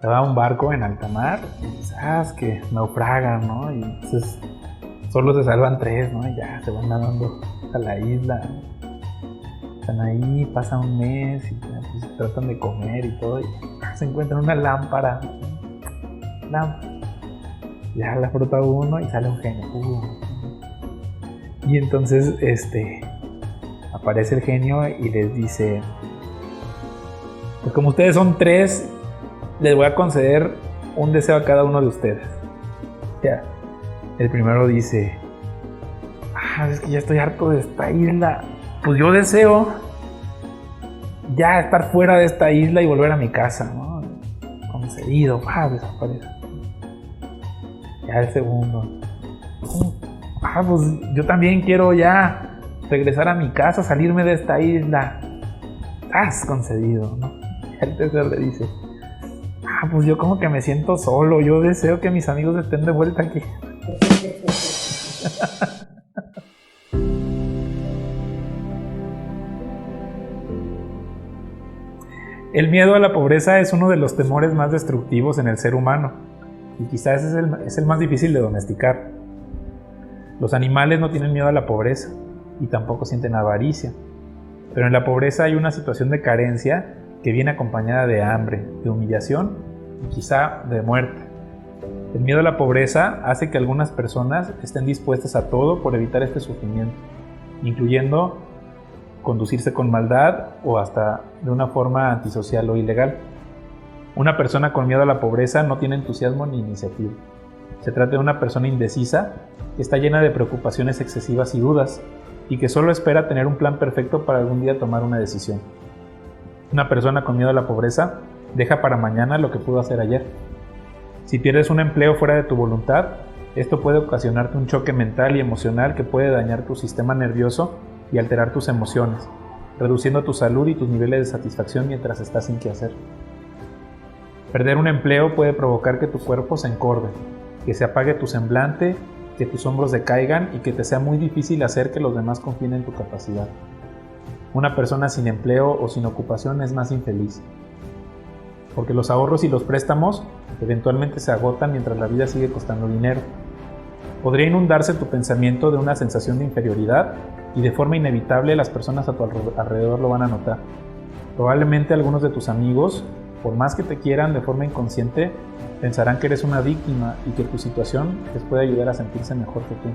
va a un barco en alta mar y sabes que naufragan, ¿no? Y entonces solo se salvan 3, ¿no? Y ya se van nadando a la isla. Están ahí, pasa un mes y pues, tratan de comer y todo. Y se encuentran una lámpara. Ya la frota uno y sale un genio. Y entonces aparece el genio y les dice: pues como ustedes son 3, les voy a conceder un deseo a cada uno de ustedes. Ya. El primero dice: es que ya estoy harto de esta isla. Pues yo deseo ya estar fuera de esta isla y volver a mi casa, ¿no? Concedido, desaparece. Ya el segundo: pues yo también quiero ya regresar a mi casa, salirme de esta isla. Concedido, ¿no? El tercero le dice: pues yo como que me siento solo, yo deseo que mis amigos estén de vuelta aquí. El miedo a la pobreza es uno de los temores más destructivos en el ser humano, y quizás es el más difícil de domesticar. Los animales no tienen miedo a la pobreza, y tampoco sienten avaricia, pero en la pobreza hay una situación de carencia que viene acompañada de hambre, de humillación y quizá de muerte. El miedo a la pobreza hace que algunas personas estén dispuestas a todo por evitar este sufrimiento, incluyendo conducirse con maldad o hasta de una forma antisocial o ilegal. Una persona con miedo a la pobreza no tiene entusiasmo ni iniciativa. Se trata de una persona indecisa que está llena de preocupaciones excesivas y dudas, y que solo espera tener un plan perfecto para algún día tomar una decisión. Una persona con miedo a la pobreza deja para mañana lo que pudo hacer ayer. Si pierdes un empleo fuera de tu voluntad, esto puede ocasionarte un choque mental y emocional que puede dañar tu sistema nervioso y alterar tus emociones, reduciendo tu salud y tus niveles de satisfacción mientras estás sin qué hacer. Perder un empleo puede provocar que tu cuerpo se encorde, que se apague tu semblante, que tus hombros decaigan y que te sea muy difícil hacer que los demás confíen en tu capacidad. Una persona sin empleo o sin ocupación es más infeliz, porque los ahorros y los préstamos eventualmente se agotan mientras la vida sigue costando dinero. Podría inundarse tu pensamiento de una sensación de inferioridad y de forma inevitable las personas a tu alrededor lo van a notar. Probablemente algunos de tus amigos, por más que te quieran de forma inconsciente, pensarán que eres una víctima y que tu situación les puede ayudar a sentirse mejor que tú.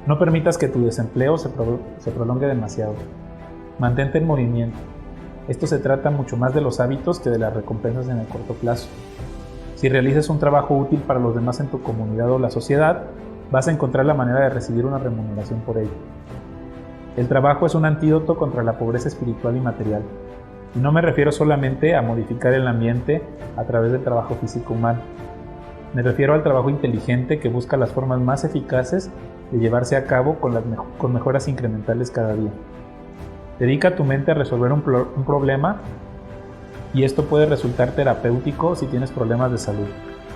No permitas que tu desempleo se prolongue demasiado. Mantente en movimiento. Esto se trata mucho más de los hábitos que de las recompensas en el corto plazo. Si realizas un trabajo útil para los demás en tu comunidad o la sociedad, vas a encontrar la manera de recibir una remuneración por ello. El trabajo es un antídoto contra la pobreza espiritual y material. Y no me refiero solamente a modificar el ambiente a través del trabajo físico humano. Me refiero al trabajo inteligente que busca las formas más eficaces de llevarse a cabo con mejoras incrementales cada día. Dedica tu mente a resolver un problema y esto puede resultar terapéutico si tienes problemas de salud,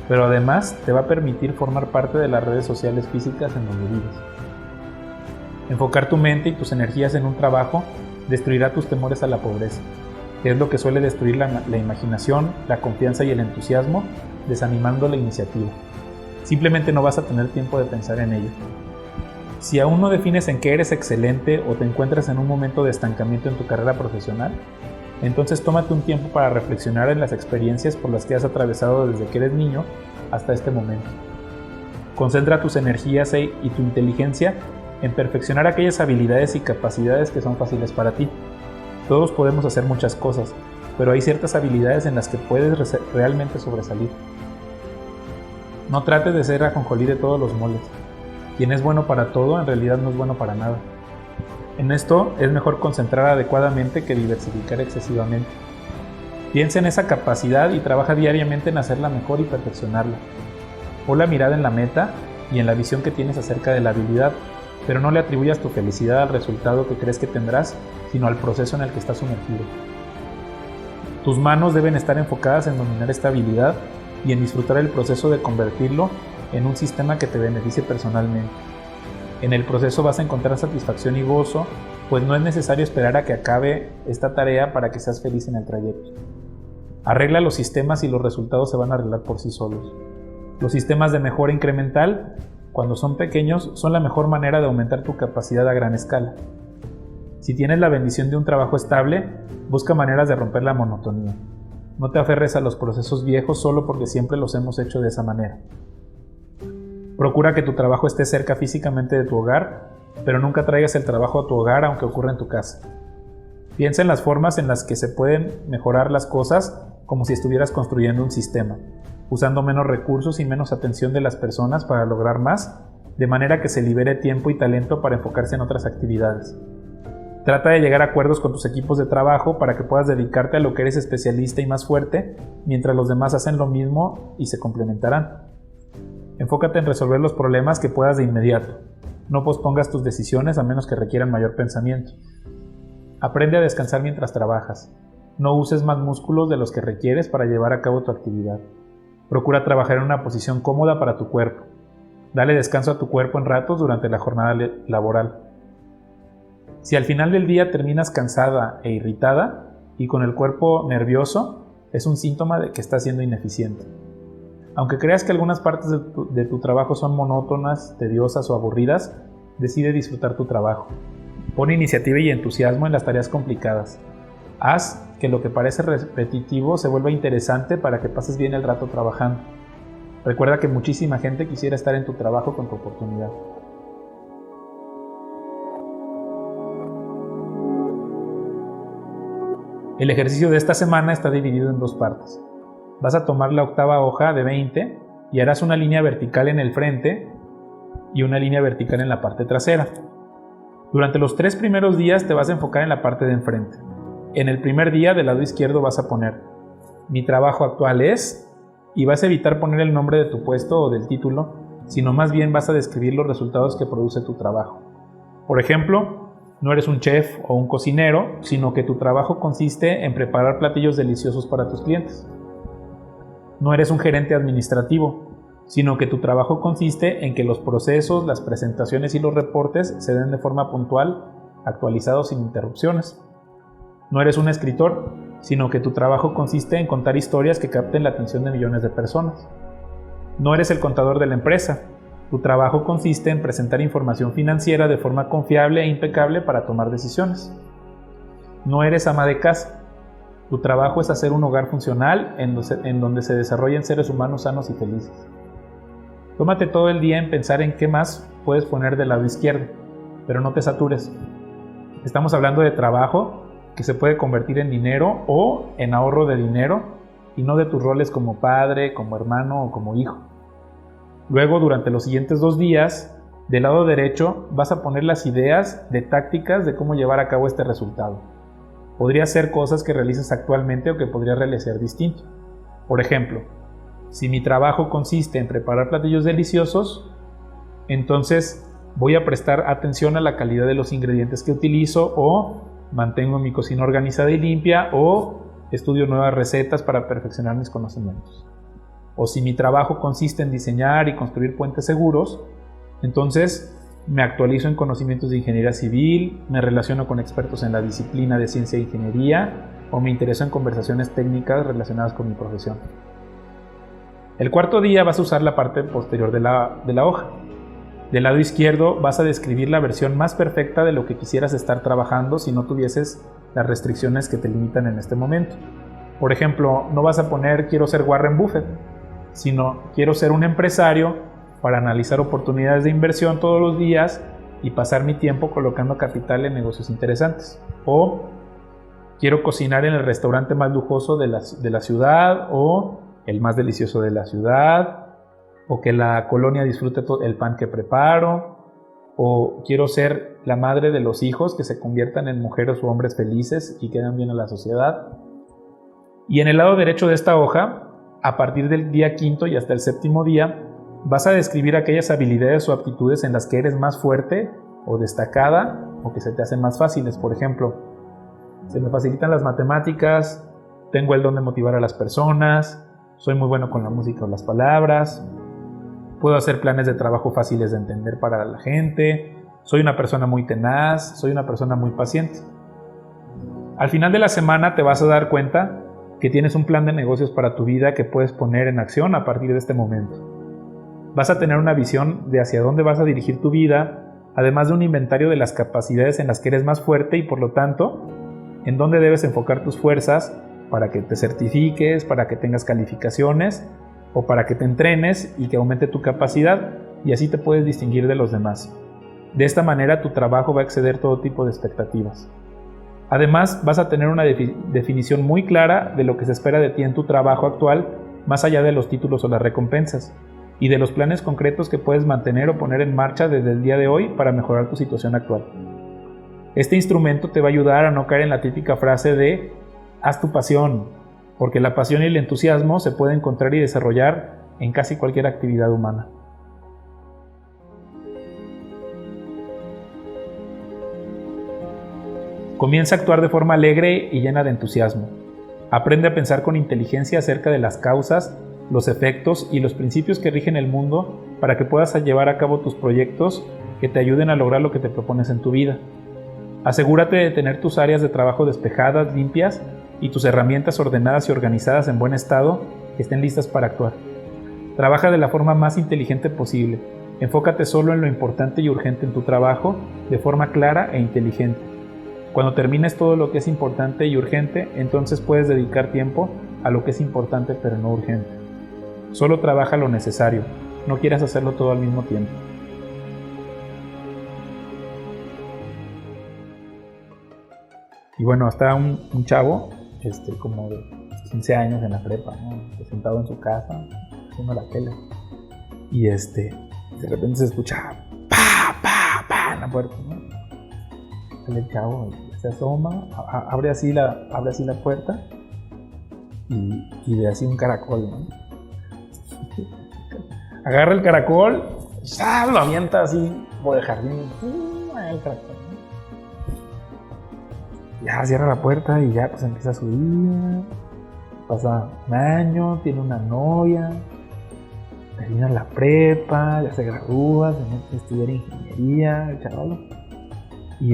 pero además te va a permitir formar parte de las redes sociales físicas en donde vives. Enfocar tu mente y tus energías en un trabajo destruirá tus temores a la pobreza, que es lo que suele destruir la imaginación, la confianza y el entusiasmo, desanimando la iniciativa. Simplemente no vas a tener tiempo de pensar en ello. Si aún no defines en qué eres excelente o te encuentras en un momento de estancamiento en tu carrera profesional, entonces tómate un tiempo para reflexionar en las experiencias por las que has atravesado desde que eres niño hasta este momento. Concentra tus energías y tu inteligencia en perfeccionar aquellas habilidades y capacidades que son fáciles para ti. Todos podemos hacer muchas cosas, pero hay ciertas habilidades en las que puedes realmente sobresalir. No trates de ser ajonjolí de todos los moles. Quien es bueno para todo, en realidad no es bueno para nada. En esto es mejor concentrar adecuadamente que diversificar excesivamente. Piensa en esa capacidad y trabaja diariamente en hacerla mejor y perfeccionarla. Pon la mirada en la meta y en la visión que tienes acerca de la habilidad, pero no le atribuyas tu felicidad al resultado que crees que tendrás, sino al proceso en el que estás sumergido. Tus manos deben estar enfocadas en dominar esta habilidad y en disfrutar el proceso de convertirlo en un sistema que te beneficie personalmente. En el proceso vas a encontrar satisfacción y gozo, pues no es necesario esperar a que acabe esta tarea para que seas feliz en el trayecto. Arregla los sistemas y los resultados se van a arreglar por sí solos. Los sistemas de mejora incremental, cuando son pequeños, son la mejor manera de aumentar tu capacidad a gran escala. Si tienes la bendición de un trabajo estable, busca maneras de romper la monotonía. No te aferres a los procesos viejos solo porque siempre los hemos hecho de esa manera. Procura que tu trabajo esté cerca físicamente de tu hogar, pero nunca traigas el trabajo a tu hogar aunque ocurra en tu casa. Piensa en las formas en las que se pueden mejorar las cosas como si estuvieras construyendo un sistema, usando menos recursos y menos atención de las personas para lograr más, de manera que se libere tiempo y talento para enfocarse en otras actividades. Trata de llegar a acuerdos con tus equipos de trabajo para que puedas dedicarte a lo que eres especialista y más fuerte, mientras los demás hacen lo mismo y se complementarán. Enfócate en resolver los problemas que puedas de inmediato. No pospongas tus decisiones a menos que requieran mayor pensamiento. Aprende a descansar mientras trabajas. No uses más músculos de los que requieres para llevar a cabo tu actividad. Procura trabajar en una posición cómoda para tu cuerpo. Dale descanso a tu cuerpo en ratos durante la jornada laboral. Si al final del día terminas cansada e irritada y con el cuerpo nervioso, es un síntoma de que estás siendo ineficiente. Aunque creas que algunas partes de tu trabajo son monótonas, tediosas o aburridas, decide disfrutar tu trabajo. Pon iniciativa y entusiasmo en las tareas complicadas. Haz que lo que parece repetitivo se vuelva interesante para que pases bien el rato trabajando. Recuerda que muchísima gente quisiera estar en tu trabajo con tu oportunidad. El ejercicio de esta semana está dividido en 2 partes. Vas a tomar la octava hoja de 20 y harás una línea vertical en el frente y una línea vertical en la parte trasera. Durante los 3 primeros días te vas a enfocar en la parte de enfrente. En el primer día del lado izquierdo vas a poner "Mi trabajo actual es", y vas a evitar poner el nombre de tu puesto o del título, sino más bien vas a describir los resultados que produce tu trabajo. Por ejemplo, no eres un chef o un cocinero, sino que tu trabajo consiste en preparar platillos deliciosos para tus clientes. No eres un gerente administrativo, sino que tu trabajo consiste en que los procesos, las presentaciones y los reportes se den de forma puntual, actualizados sin interrupciones. No eres un escritor, sino que tu trabajo consiste en contar historias que capten la atención de millones de personas. No eres el contador de la empresa. Tu trabajo consiste en presentar información financiera de forma confiable e impecable para tomar decisiones. No eres ama de casa. Tu trabajo es hacer un hogar funcional en donde se desarrollen seres humanos sanos y felices. Tómate todo el día en pensar en qué más puedes poner del lado izquierdo, pero no te satures. Estamos hablando de trabajo que se puede convertir en dinero o en ahorro de dinero y no de tus roles como padre, como hermano o como hijo. Luego, durante los siguientes 2 días, del lado derecho vas a poner las ideas de tácticas de cómo llevar a cabo este resultado. Podría ser cosas que realices actualmente o que podrías realizar distinto. Por ejemplo, si mi trabajo consiste en preparar platillos deliciosos, entonces voy a prestar atención a la calidad de los ingredientes que utilizo, o mantengo mi cocina organizada y limpia, o estudio nuevas recetas para perfeccionar mis conocimientos. O si mi trabajo consiste en diseñar y construir puentes seguros, entonces me actualizo en conocimientos de ingeniería civil, me relaciono con expertos en la disciplina de ciencia e ingeniería, o me intereso en conversaciones técnicas relacionadas con mi profesión. El cuarto día vas a usar la parte posterior de la hoja. Del lado izquierdo vas a describir la versión más perfecta de lo que quisieras estar trabajando si no tuvieses las restricciones que te limitan en este momento. Por ejemplo, no vas a poner "quiero ser Warren Buffett", sino "quiero ser un empresario para analizar oportunidades de inversión todos los días y pasar mi tiempo colocando capital en negocios interesantes". O "quiero cocinar en el restaurante más lujoso de la ciudad", o "el más delicioso de la ciudad", o "que la colonia disfrute el pan que preparo", o "quiero ser la madre de los hijos que se conviertan en mujeres o hombres felices y quedan bien a la sociedad". Y en el lado derecho de esta hoja, a partir del día 5 y hasta el 7º día, vas a describir aquellas habilidades o aptitudes en las que eres más fuerte o destacada, o que se te hacen más fáciles. Por ejemplo, se me facilitan las matemáticas, tengo el don de motivar a las personas, soy muy bueno con la música o las palabras, puedo hacer planes de trabajo fáciles de entender para la gente, soy una persona muy tenaz, soy una persona muy paciente. Al final de la semana te vas a dar cuenta que tienes un plan de negocios para tu vida que puedes poner en acción a partir de este momento. Vas a tener una visión de hacia dónde vas a dirigir tu vida, además de un inventario de las capacidades en las que eres más fuerte y por lo tanto, en dónde debes enfocar tus fuerzas para que te certifiques, para que tengas calificaciones o para que te entrenes y que aumente tu capacidad y así te puedes distinguir de los demás. De esta manera tu trabajo va a exceder todo tipo de expectativas. Además, vas a tener una definición muy clara de lo que se espera de ti en tu trabajo actual, más allá de los títulos o las recompensas, y de los planes concretos que puedes mantener o poner en marcha desde el día de hoy para mejorar tu situación actual. Este instrumento te va a ayudar a no caer en la típica frase de haz tu pasión, porque la pasión y el entusiasmo se pueden encontrar y desarrollar en casi cualquier actividad humana. Comienza a actuar de forma alegre y llena de entusiasmo. Aprende a pensar con inteligencia acerca de las causas, los efectos y los principios que rigen el mundo para que puedas llevar a cabo tus proyectos que te ayuden a lograr lo que te propones en tu vida. Asegúrate de tener tus áreas de trabajo despejadas, limpias y tus herramientas ordenadas y organizadas en buen estado que estén listas para actuar. Trabaja de la forma más inteligente posible. Enfócate solo en lo importante y urgente en tu trabajo de forma clara e inteligente. Cuando termines todo lo que es importante y urgente, entonces puedes dedicar tiempo a lo que es importante pero no urgente. Solo trabaja lo necesario, no quieras hacerlo todo al mismo tiempo. Y bueno, hasta un chavo, como de 15 años en la prepa, ¿no? Sentado en su casa, viendo la tele. Y de repente se escucha pa, pa, pa en la puerta, ¿no? Sale el chavo, se asoma, abre así la puerta y ve así un caracol, ¿no? Agarra el caracol, lo avienta así por el jardín, el caracol, ¿no? Ya cierra la puerta y ya pues empieza su día. Pasa un año, tiene una novia, termina la prepa, ya se gradúa, se mete a estudiar ingeniería, el chaval. Y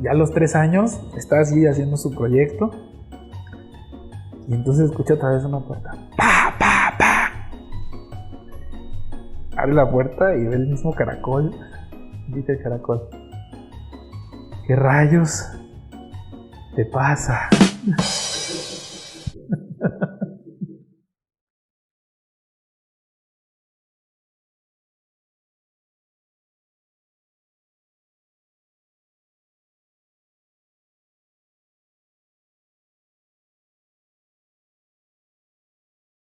ya a los 3 años está así haciendo su proyecto. Y entonces escucha otra vez una puerta. ¡Pa, pa, pa! Abre la puerta y ve el mismo caracol. Dice el caracol: ¿qué rayos te pasa?